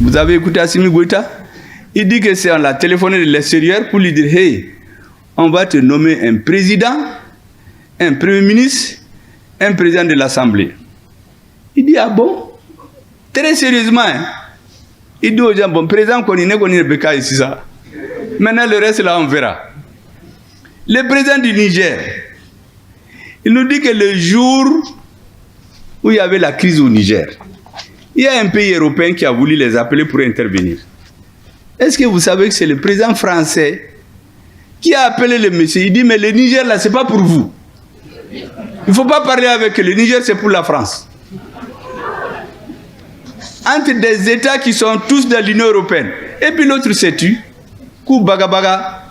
Vous avez écouté Assimi Goïta? Il dit que c'est on l'a téléphoné de l'extérieur pour lui dire, hey, on va te nommer un président, un premier ministre, un président de l'Assemblée. Il dit, ah bon? Très sérieusement, hein? Il dit aux gens, bon, président, qu'on y est, ici, ça. Maintenant, le reste, là, on verra. Le président du Niger, il nous dit que le jour où il y avait la crise au Niger, il y a un pays européen qui a voulu les appeler pour intervenir. Est-ce que vous savez que c'est le président français qui a appelé le monsieur? Il dit, mais le Niger, là, ce n'est pas pour vous. Il ne faut pas parler avec le Niger, c'est pour la France. Entre des États qui sont tous dans l'Union européenne. Et puis l'autre s'est tu. Coup bagabaga.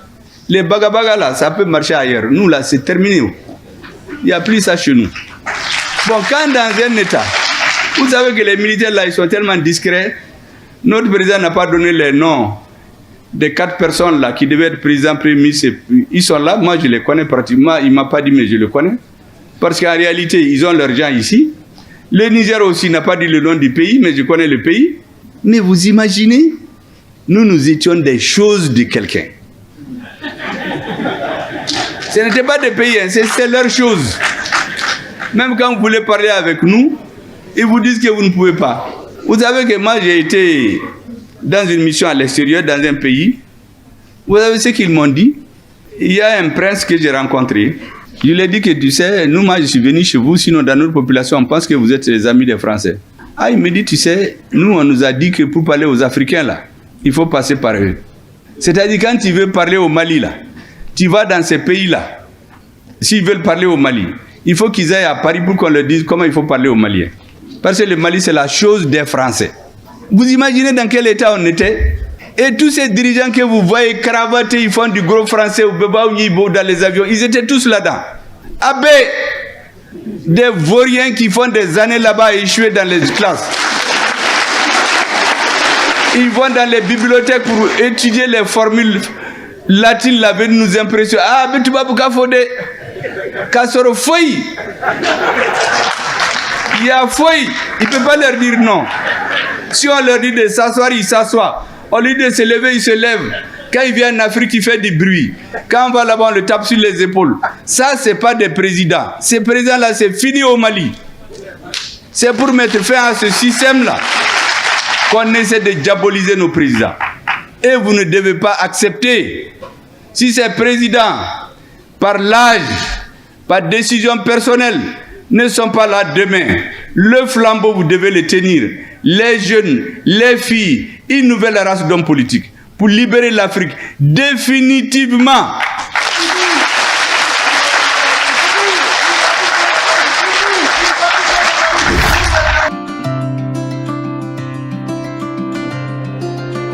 Les bagabaga, là, ça peut marcher ailleurs. Nous, là, c'est terminé. Il n'y a plus ça chez nous. Bon, quand dans un État, vous savez que les militaires, là, ils sont tellement discrets. Notre président n'a pas donné les noms des 4 personnes là qui devaient être président, premier ministre. Ils sont là, moi je les connais pratiquement. Il ne m'a pas dit, mais je les connais. Parce qu'en réalité, ils ont leurs gens ici. Le Niger aussi n'a pas dit le nom du pays, mais je connais le pays. Mais vous imaginez, nous étions des choses de quelqu'un. Ce n'était pas des pays, hein, c'était leurs choses. Même quand vous voulez parler avec nous, ils vous disent que vous ne pouvez pas. Vous savez que moi j'ai été dans une mission à l'extérieur, dans un pays. Vous savez ce qu'ils m'ont dit? Il y a un prince que j'ai rencontré. Je lui ai dit que tu sais, nous, moi je suis venu chez vous, sinon dans notre population on pense que vous êtes les amis des Français. Ah, il me dit, tu sais, nous on nous a dit que pour parler aux Africains là, il faut passer par eux. C'est-à-dire quand tu veux parler au Mali là, tu vas dans ces pays là. S'ils veulent parler au Mali, il faut qu'ils aillent à Paris pour qu'on leur dise comment il faut parler aux Maliens. Parce que le Mali, c'est la chose des Français. Vous imaginez dans quel état on était? Et tous ces dirigeants que vous voyez cravatés, ils font du gros français au Beba ou Yibo dans les avions, ils étaient tous là-dedans. Abbé, des vauriens qui font des années là-bas à échouer dans les classes. Ils vont dans les bibliothèques pour étudier les formules latines là, venir nous impressionner. Ah, mais tu vas pour Kafode, Kassoro Foy. Il y a Foy, il ne peut pas leur dire non. Si on leur dit de s'asseoir, ils s'assoient. On lui dit de se lever, ils se lèvent. Quand il vient en Afrique, il fait du bruit. Quand on va là-bas, on le tape sur les épaules. Ça, ce n'est pas des présidents. Ces présidents-là, c'est fini au Mali. C'est pour mettre fin à ce système-là qu'on essaie de diaboliser nos présidents. Et vous ne devez pas accepter. Si ces présidents, par l'âge, par décision personnelle, ne sont pas là demain, le flambeau, vous devez le tenir. Les jeunes, les filles, une nouvelle race d'hommes politiques pour libérer l'Afrique définitivement